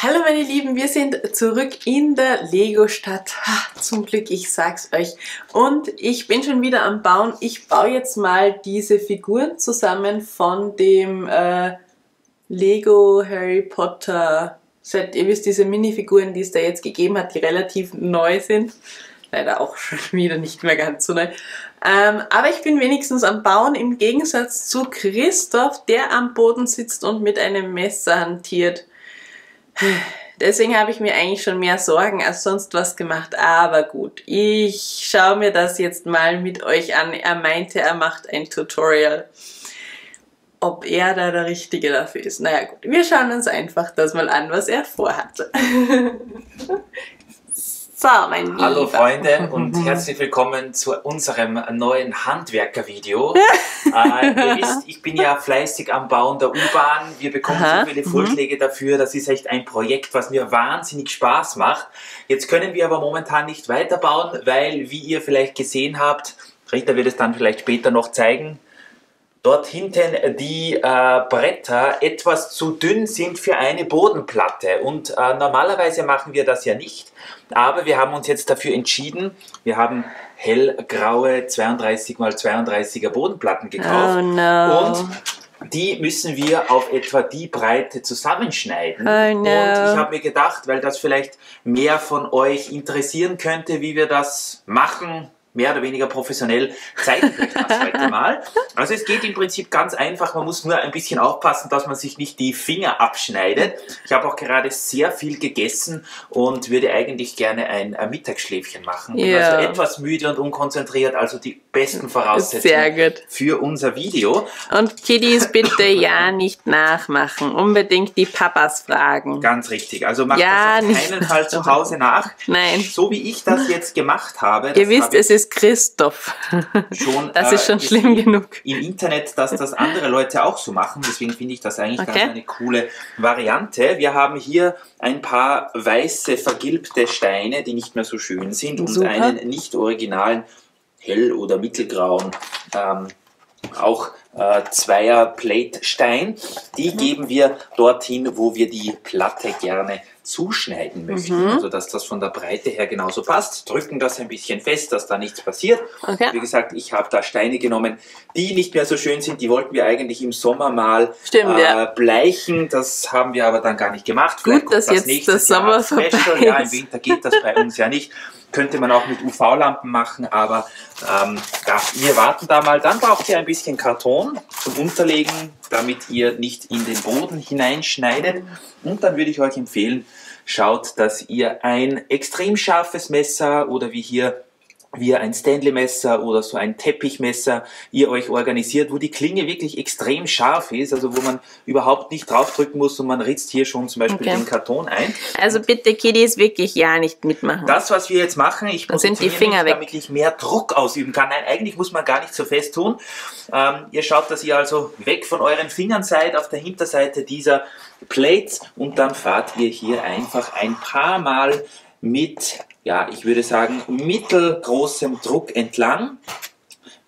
Hallo meine Lieben, wir sind zurück in der Lego-Stadt. Zum Glück, ich sag's euch. Und ich bin schon wieder am Bauen. Ich baue jetzt mal diese Figuren zusammen von dem Lego Harry Potter Set. Ihr wisst, diese Minifiguren, die es da jetzt gegeben hat, die relativ neu sind. Leider auch schon wieder nicht mehr ganz so neu. Aber ich bin wenigstens am Bauen, im Gegensatz zu Christoph, der am Boden sitzt und mit einem Messer hantiert. Deswegen habe ich mir eigentlich schon mehr Sorgen als sonst was gemacht, aber gut, ich schaue mir das jetzt mal mit euch an. Er meinte, er macht ein Tutorial. Ob er da der Richtige dafür ist? Naja gut, wir schauen uns einfach das mal an, was er vorhat. So, mein Lieber. Hallo Freunde und herzlich willkommen zu unserem neuen Handwerker-Video. Ihr wisst, ich bin ja fleißig am Bauen der U-Bahn. Wir bekommen so viele Vorschläge dafür. Das ist echt ein Projekt, was mir wahnsinnig Spaß macht. Jetzt können wir aber momentan nicht weiterbauen, weil, wie ihr vielleicht gesehen habt, Rita wird es dann vielleicht später noch zeigen, dort hinten die Bretter etwas zu dünn sind für eine Bodenplatte. Und normalerweise machen wir das ja nicht. Aber wir haben uns jetzt dafür entschieden, wir haben hellgraue 32×32er Bodenplatten gekauft. Oh no. Und die müssen wir auf etwa die Breite zusammenschneiden. Oh no. Und ich habe mir gedacht, weil das vielleicht mehr von euch interessieren könnte, wie wir das machen, mehr oder weniger professionell, zeige ich euch das heute mal. Also es geht im Prinzip ganz einfach, man muss nur ein bisschen aufpassen, dass man sich nicht die Finger abschneidet. Ich habe auch gerade sehr viel gegessen und würde eigentlich gerne ein Mittagsschläfchen machen. Bin also etwas müde und unkonzentriert, also die besten Voraussetzungen für unser Video. Und Kiddies bitte ja nicht nachmachen, unbedingt die Papas fragen. Ganz richtig, also macht das auf keinen Fall zu Hause nach. Nein. So wie ich das jetzt gemacht habe. Ihr wisst, es ist Christoph. Das ist schon schlimm genug. Im Internet, dass das andere Leute auch so machen. Deswegen finde ich das eigentlich ganz eine coole Variante. Wir haben hier ein paar weiße, vergilbte Steine, die nicht mehr so schön sind. Und einen nicht originalen, hell- oder mittelgrauen, auch Zweier-Plate-Stein. Die geben wir dorthin, wo wir die Platte gerne zuschneiden möchten. Also dass das von der Breite her genauso passt. Drücken das ein bisschen fest, dass da nichts passiert. Wie gesagt, ich habe da Steine genommen, die nicht mehr so schön sind. Die wollten wir eigentlich im Sommer mal bleichen. Das haben wir aber dann gar nicht gemacht. Vielleicht gut, dass das jetzt der Sommer vorbei ist. Ja, im Winter geht das bei uns ja nicht. Könnte man auch mit UV-Lampen machen, aber ja, wir warten da mal. Dann braucht ihr ein bisschen Karton zum Unterlegen, damit ihr nicht in den Boden hineinschneidet. Und dann würde ich euch empfehlen, schaut, dass ihr ein extrem scharfes Messer oder wie hier ein Stanley-Messer oder so ein Teppichmesser ihr euch organisiert, wo die Klinge wirklich extrem scharf ist, also wo man überhaupt nicht draufdrücken muss und man ritzt hier schon zum Beispiel den Karton ein. Also bitte Kiddies wirklich ja nicht mitmachen. Das, was wir jetzt machen, ich positioniere mich, damit ich mehr Druck ausüben kann. Nein, eigentlich muss man gar nicht so fest tun. Ihr schaut, dass ihr also weg von euren Fingern seid auf der Hinterseite dieser Plates und dann fahrt ihr hier einfach ein paar Mal mit, ja, ich würde sagen, mittelgroßem Druck entlang.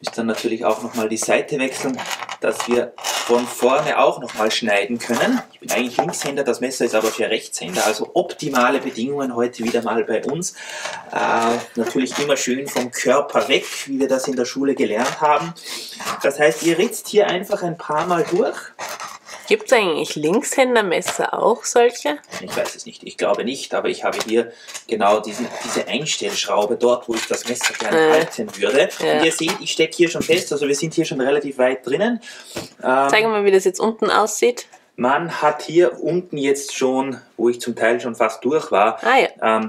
Müsst dann natürlich auch nochmal die Seite wechseln, dass wir von vorne auch nochmal schneiden können. Ich bin eigentlich Linkshänder, das Messer ist aber für Rechtshänder, also optimale Bedingungen heute wieder mal bei uns. Natürlich immer schön vom Körper weg, wie wir das in der Schule gelernt haben. Das heißt, ihr ritzt hier einfach ein paar Mal durch. Gibt es eigentlich Linkshändermesser auch solche? Ich weiß es nicht, ich glaube nicht, aber ich habe hier genau diese Einstellschraube dort, wo ich das Messer gerne halten würde. Und ihr seht, ich stecke hier schon fest, also wir sind hier schon relativ weit drinnen. Zeigen wir mal, wie das jetzt unten aussieht. Man hat hier unten jetzt schon, wo ich zum Teil schon fast durch war,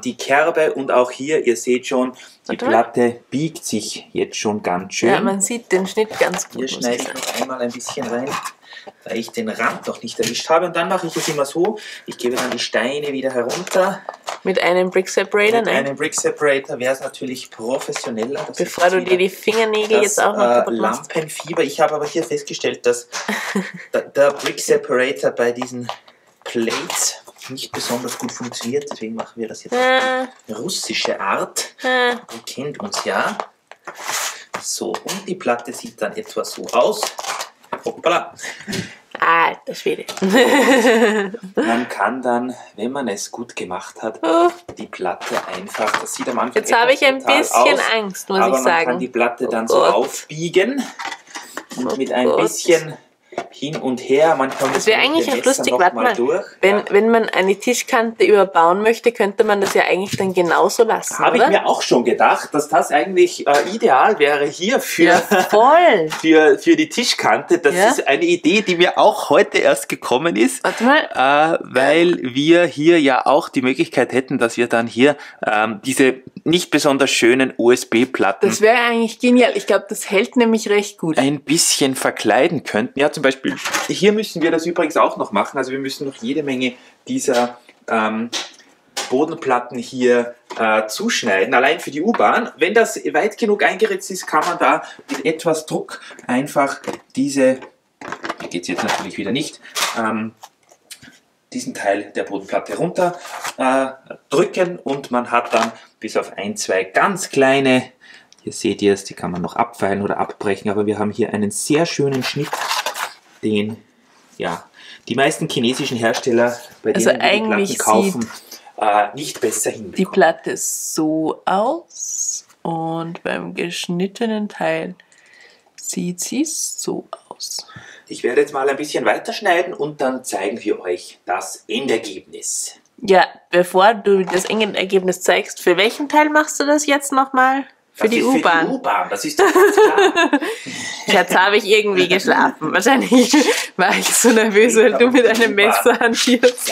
die Kerbe und auch hier, ihr seht schon, die Platte biegt sich jetzt schon ganz schön. Ja, man sieht den Schnitt ganz gut. Hier schneide ich noch einmal ein bisschen rein, weil ich den Rand noch nicht erwischt habe. Und dann mache ich es immer so, ich gebe dann die Steine wieder herunter. Mit einem Brick Separator, Mit einem Brick Separator wäre es natürlich professioneller. Bevor du dir die Fingernägel jetzt auch noch kaputt machst. Lampenfieber. Ich habe aber hier festgestellt, dass der Brick Separator bei diesen Plates nicht besonders gut funktioniert. Deswegen machen wir das jetzt auf die russische Art. Ihr kennt uns ja. So, und die Platte sieht dann etwa so aus. Hoppala. Alter Schwede. Man kann dann, wenn man es gut gemacht hat, die Platte einfach, das sieht am Anfang Jetzt habe ich ein brutal bisschen aus, Angst, muss aber ich sagen. man kann die Platte dann so Gott. aufbiegen und mit ein Gott. bisschen hin und her. Das wäre eigentlich auch lustig, warte mal, wenn man eine Tischkante überbauen möchte, könnte man das ja eigentlich dann genauso lassen, Habe ich mir auch schon gedacht, dass das eigentlich ideal wäre hier für, voll. für die Tischkante. Das ist eine Idee, die mir auch heute erst gekommen ist, Warte mal. weil wir hier ja auch die Möglichkeit hätten, dass wir dann hier diese nicht besonders schönen USB-Platten Das wäre eigentlich genial. Ich glaube, das hält nämlich recht gut. ein bisschen verkleiden könnten. Ja, zum Beispiel, hier müssen wir das übrigens auch noch machen. Also wir müssen noch jede Menge dieser Bodenplatten hier zuschneiden, allein für die U-Bahn. Wenn das weit genug eingeritzt ist, kann man da mit etwas Druck einfach diese, hier geht es jetzt natürlich wieder nicht, diesen Teil der Bodenplatte runter drücken und man hat dann bis auf ein, zwei ganz kleine, hier seht ihr es, die kann man noch abfeilen oder abbrechen, aber wir haben hier einen sehr schönen Schnitt, den ja die meisten chinesischen Hersteller, bei denen wir die Platten kaufen, nicht besser hinbekommen. Die Platte ist so aus und beim geschnittenen Teil sieht sie so aus. Ich werde jetzt mal ein bisschen weiterschneiden und dann zeigen wir euch das Endergebnis. Ja, bevor du das Endergebnis zeigst, für welchen Teil machst du das jetzt nochmal? Für die U-Bahn. Für die U-Bahn, das ist doch ganz klar. Jetzt habe ich irgendwie geschlafen. Wahrscheinlich war ich so nervös, weil du mit einem Messer hantierst.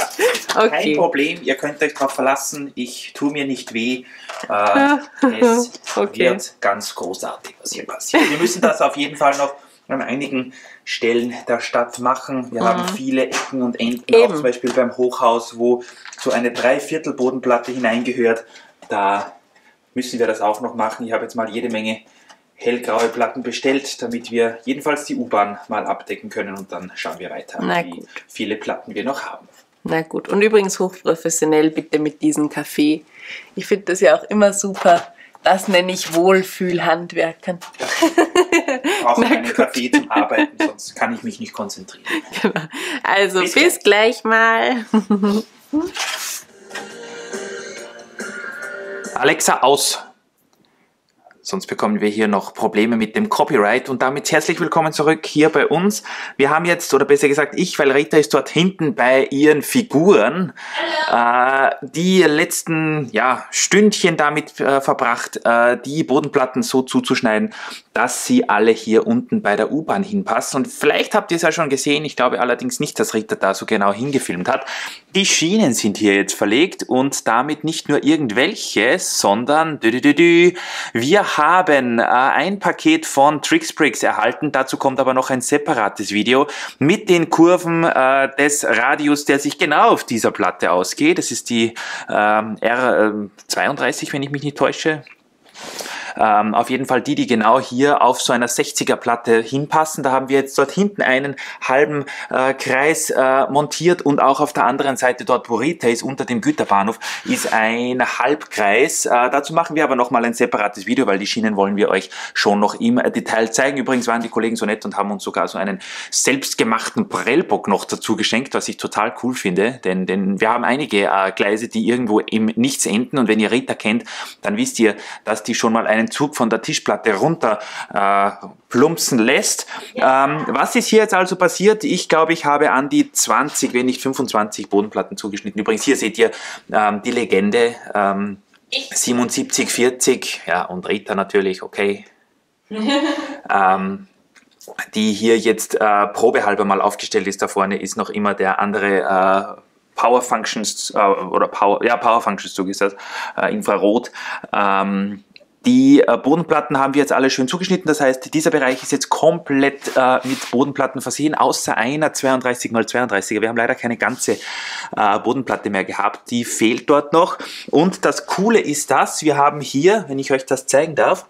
Ja, kein Problem, ihr könnt euch darauf verlassen, ich tue mir nicht weh. Es wird ganz großartig, was hier passiert. Wir müssen das auf jeden Fall noch an einigen Stellen der Stadt machen. Wir haben viele Ecken und Enden, auch zum Beispiel beim Hochhaus, wo so eine 3/4 Bodenplatte hineingehört. Da müssen wir das auch noch machen. Ich habe jetzt mal jede Menge hellgraue Platten bestellt, damit wir jedenfalls die U-Bahn mal abdecken können und dann schauen wir weiter, wie viele Platten wir noch haben. Na gut, und übrigens hochprofessionell bitte mit diesem Kaffee. Ich finde das ja auch immer super. Das nenne ich Wohlfühlhandwerkern. Ja. Ich brauche einen Kaffee zum Arbeiten, sonst kann ich mich nicht konzentrieren. Genau. Also bis gleich mal. Alexa, aus! Sonst bekommen wir hier noch Probleme mit dem Copyright und damit herzlich willkommen zurück hier bei uns. Wir haben jetzt, oder besser gesagt ich, weil Rita ist dort hinten bei ihren Figuren, die letzten Stündchen damit verbracht, die Bodenplatten so zuzuschneiden, dass sie alle hier unten bei der U-Bahn hinpassen. Und vielleicht habt ihr es ja schon gesehen, ich glaube allerdings nicht, dass Rita da so genau hingefilmt hat. Die Schienen sind hier jetzt verlegt und damit nicht nur irgendwelche, sondern wir haben ein Paket von Trixbricks erhalten. Dazu kommt aber noch ein separates Video mit den Kurven des Radius, der sich genau auf dieser Platte ausgeht. Das ist die R32, wenn ich mich nicht täusche. Auf jeden Fall die genau hier auf so einer 60er Platte hinpassen. Da haben wir jetzt dort hinten einen halben Kreis montiert und auch auf der anderen Seite dort, wo Rita ist, unter dem Güterbahnhof, ist ein Halbkreis. Dazu machen wir aber nochmal ein separates Video, weil die Schienen wollen wir euch schon noch im Detail zeigen. Übrigens waren die Kollegen so nett und haben uns sogar so einen selbstgemachten Prellbock noch dazu geschenkt, was ich total cool finde, denn wir haben einige Gleise, die irgendwo im Nichts enden und wenn ihr Rita kennt, dann wisst ihr, dass die schon mal einen Zug von der Tischplatte runter plumpsen lässt. Was ist hier jetzt also passiert? Ich glaube, ich habe an die 20, wenn nicht 25 Bodenplatten zugeschnitten. Übrigens, hier seht ihr die Legende 7740, ja, und Rita natürlich, okay. Die hier jetzt probehalber mal aufgestellt ist. Da vorne ist noch immer der andere Power Functions Power Functions Zug ist das, Infrarot. Die Bodenplatten haben wir jetzt alle schön zugeschnitten, das heißt, dieser Bereich ist jetzt komplett mit Bodenplatten versehen, außer einer 32×32er. Wir haben leider keine ganze Bodenplatte mehr gehabt, die fehlt dort noch. Und das Coole ist das, wir haben hier, wenn ich euch das zeigen darf,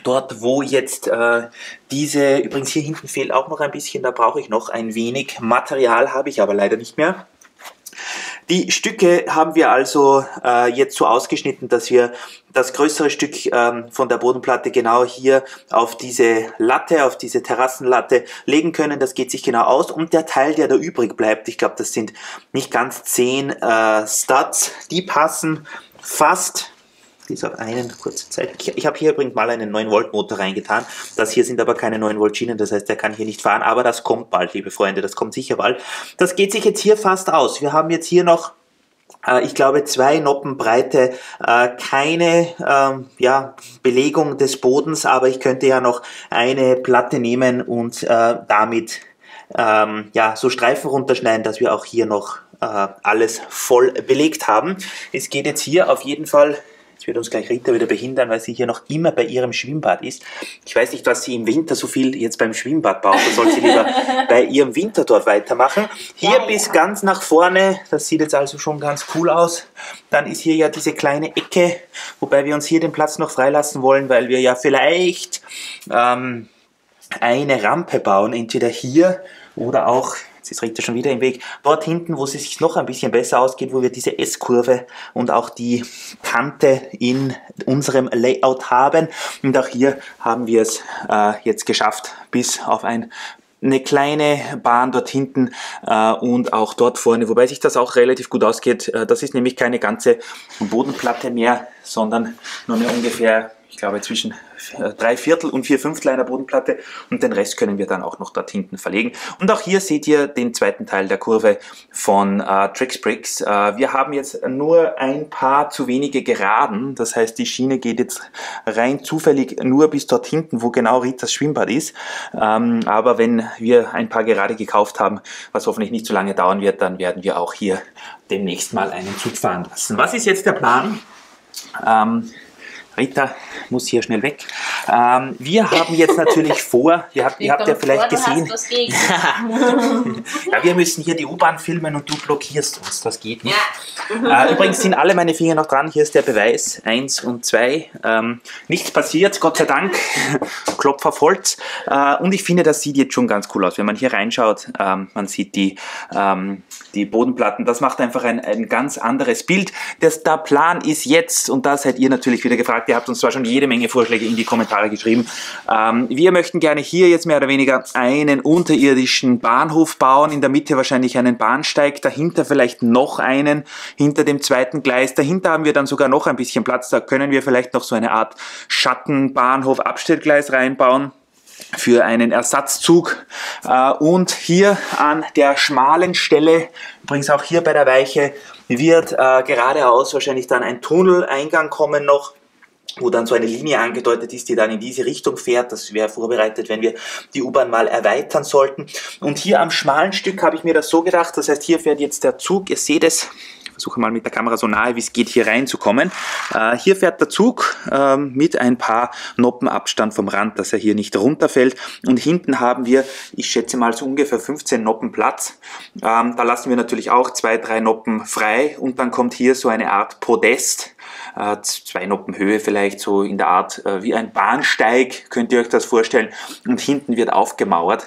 dort wo jetzt übrigens hier hinten fehlt auch noch ein bisschen, da brauche ich noch ein wenig Material, habe ich aber leider nicht mehr. Die Stücke haben wir also jetzt so ausgeschnitten, dass wir das größere Stück von der Bodenplatte genau hier auf diese Latte, auf diese Terrassenlatte legen können. Das geht sich genau aus. Und der Teil, der da übrig bleibt, ich glaube, das sind nicht ganz 10 Studs, die passen fast. Bis auf einen kurze Zeit. Ich habe hier übrigens mal einen 9 Volt Motor reingetan. Das hier sind aber keine 9 Volt Schienen, das heißt, der kann hier nicht fahren. Aber das kommt bald, liebe Freunde, das kommt sicher bald. Das geht sich jetzt hier fast aus. Wir haben jetzt hier noch, ich glaube, 2 Noppen Breite, keine Belegung des Bodens, aber ich könnte ja noch eine Platte nehmen und damit so Streifen runterschneiden, dass wir auch hier noch alles voll belegt haben. Es geht jetzt hier auf jeden Fall. Jetzt wird uns gleich Rita wieder behindern, weil sie hier noch immer bei ihrem Schwimmbad ist. Ich weiß nicht, was sie im Winter so viel jetzt beim Schwimmbad braucht. Da soll sie lieber bei ihrem Winter dort weitermachen. Hier bis ganz nach vorne, das sieht jetzt also schon ganz cool aus. Dann ist hier ja diese kleine Ecke, wobei wir uns hier den Platz noch freilassen wollen, weil wir ja vielleicht eine Rampe bauen, entweder hier oder auch, jetzt ist Rita schon wieder im Weg, dort hinten, wo es sich noch ein bisschen besser ausgeht, wo wir diese S-Kurve und auch die Kante in unserem Layout haben. Und auch hier haben wir es jetzt geschafft, bis auf eine kleine Bahn dort hinten und auch dort vorne, wobei sich das auch relativ gut ausgeht. Das ist nämlich keine ganze Bodenplatte mehr, sondern nur mehr ungefähr, ich glaube, zwischen 3/4 und 4/5 einer Bodenplatte, und den Rest können wir dann auch noch dort hinten verlegen. Und auch hier seht ihr den zweiten Teil der Kurve von Trex Bricks. Wir haben jetzt nur ein paar zu wenige Geraden, das heißt, die Schiene geht jetzt rein zufällig nur bis dort hinten, wo genau Ritas Schwimmbad ist. Aber wenn wir ein paar Gerade gekauft haben, was hoffentlich nicht so lange dauern wird, dann werden wir auch hier demnächst mal einen Zug fahren lassen. Was ist jetzt der Plan? Rita muss hier schnell weg. Wir haben jetzt natürlich vor, ihr habt ja vielleicht gesehen, ja, wir müssen hier die U-Bahn filmen und du blockierst uns, das geht nicht. Ja. Übrigens sind alle meine Finger noch dran, hier ist der Beweis, 1 und 2. Nichts passiert, Gott sei Dank, Klopf auf Holz. Und ich finde, das sieht jetzt schon ganz cool aus, wenn man hier reinschaut, man sieht die Bodenplatten, das macht einfach ein ganz anderes Bild. Der Plan ist jetzt, und da seid ihr natürlich wieder gefragt, ihr habt uns zwar schon jede Menge Vorschläge in die Kommentare geschrieben. Wir möchten gerne hier jetzt mehr oder weniger einen unterirdischen Bahnhof bauen, in der Mitte wahrscheinlich einen Bahnsteig, dahinter vielleicht noch einen, hinter dem zweiten Gleis. Dahinter haben wir dann sogar noch ein bisschen Platz, da können wir vielleicht noch so eine Art Schattenbahnhof, Abstellgleis reinbauen für einen Ersatzzug. Und hier an der schmalen Stelle, übrigens auch hier bei der Weiche, wird geradeaus wahrscheinlich dann ein Tunneleingang kommen noch, wo dann so eine Linie angedeutet ist, die dann in diese Richtung fährt. Das wäre vorbereitet, wenn wir die U-Bahn mal erweitern sollten. Und hier am schmalen Stück habe ich mir das so gedacht, das heißt, hier fährt jetzt der Zug, ihr seht es, ich versuche mal mit der Kamera so nahe wie es geht hier reinzukommen. Hier fährt der Zug mit ein paar Noppen Abstand vom Rand, dass er hier nicht runterfällt. Und hinten haben wir, ich schätze mal so ungefähr 15 Noppen Platz. Da lassen wir natürlich auch 2, 3 Noppen frei und dann kommt hier so eine Art Podest, 2 Noppen Höhe vielleicht, so in der Art wie ein Bahnsteig, könnt ihr euch das vorstellen. Und hinten wird aufgemauert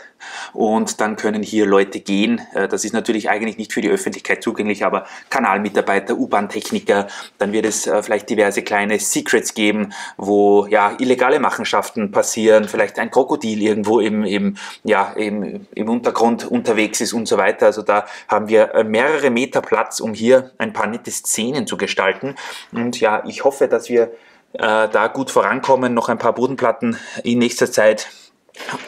und dann können hier Leute gehen. Das ist natürlich eigentlich nicht für die Öffentlichkeit zugänglich, aber Kanalmitarbeiter, U-Bahn-Techniker, dann wird es vielleicht diverse kleine Secrets geben, wo ja illegale Machenschaften passieren, vielleicht ein Krokodil irgendwo im Untergrund unterwegs ist und so weiter. Also da haben wir mehrere Meter Platz, um hier ein paar nette Szenen zu gestalten. Und ja, ich hoffe, dass wir da gut vorankommen, noch ein paar Bodenplatten in nächster Zeit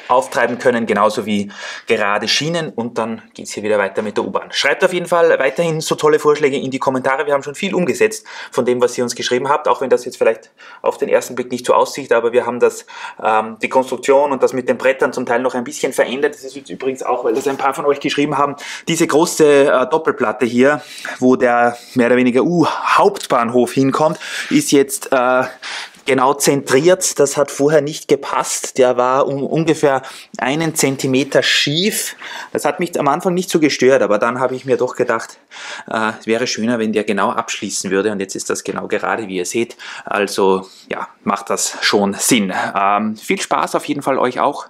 auftreiben können, genauso wie gerade Schienen, und dann geht es hier wieder weiter mit der U-Bahn. Schreibt auf jeden Fall weiterhin so tolle Vorschläge in die Kommentare. Wir haben schon viel umgesetzt von dem, was ihr uns geschrieben habt, auch wenn das jetzt vielleicht auf den ersten Blick nicht so aussieht, aber wir haben das, die Konstruktion und das mit den Brettern zum Teil noch ein bisschen verändert. Das ist jetzt übrigens auch, weil das ein paar von euch geschrieben haben, diese große Doppelplatte hier, wo der mehr oder weniger Hauptbahnhof hinkommt, ist jetzt genau zentriert. Das hat vorher nicht gepasst. Der war ungefähr 1 Zentimeter schief. Das hat mich am Anfang nicht so gestört, aber dann habe ich mir doch gedacht, es wäre schöner, wenn der genau abschließen würde, und jetzt ist das genau gerade, wie ihr seht. Also ja, macht das schon Sinn. Viel Spaß auf jeden Fall euch auch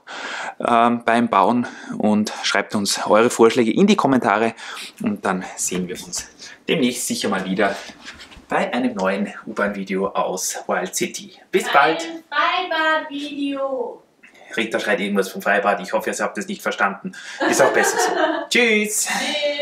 beim Bauen und schreibt uns eure Vorschläge in die Kommentare und dann sehen wir uns demnächst sicher mal wieder bei einem neuen U-Bahn-Video aus Wild City. Bis bald! Ein Freibad-Video! Rita schreit irgendwas vom Freibad. Ich hoffe, ihr habt es nicht verstanden. Ist auch besser so. Tschüss! Tschüss.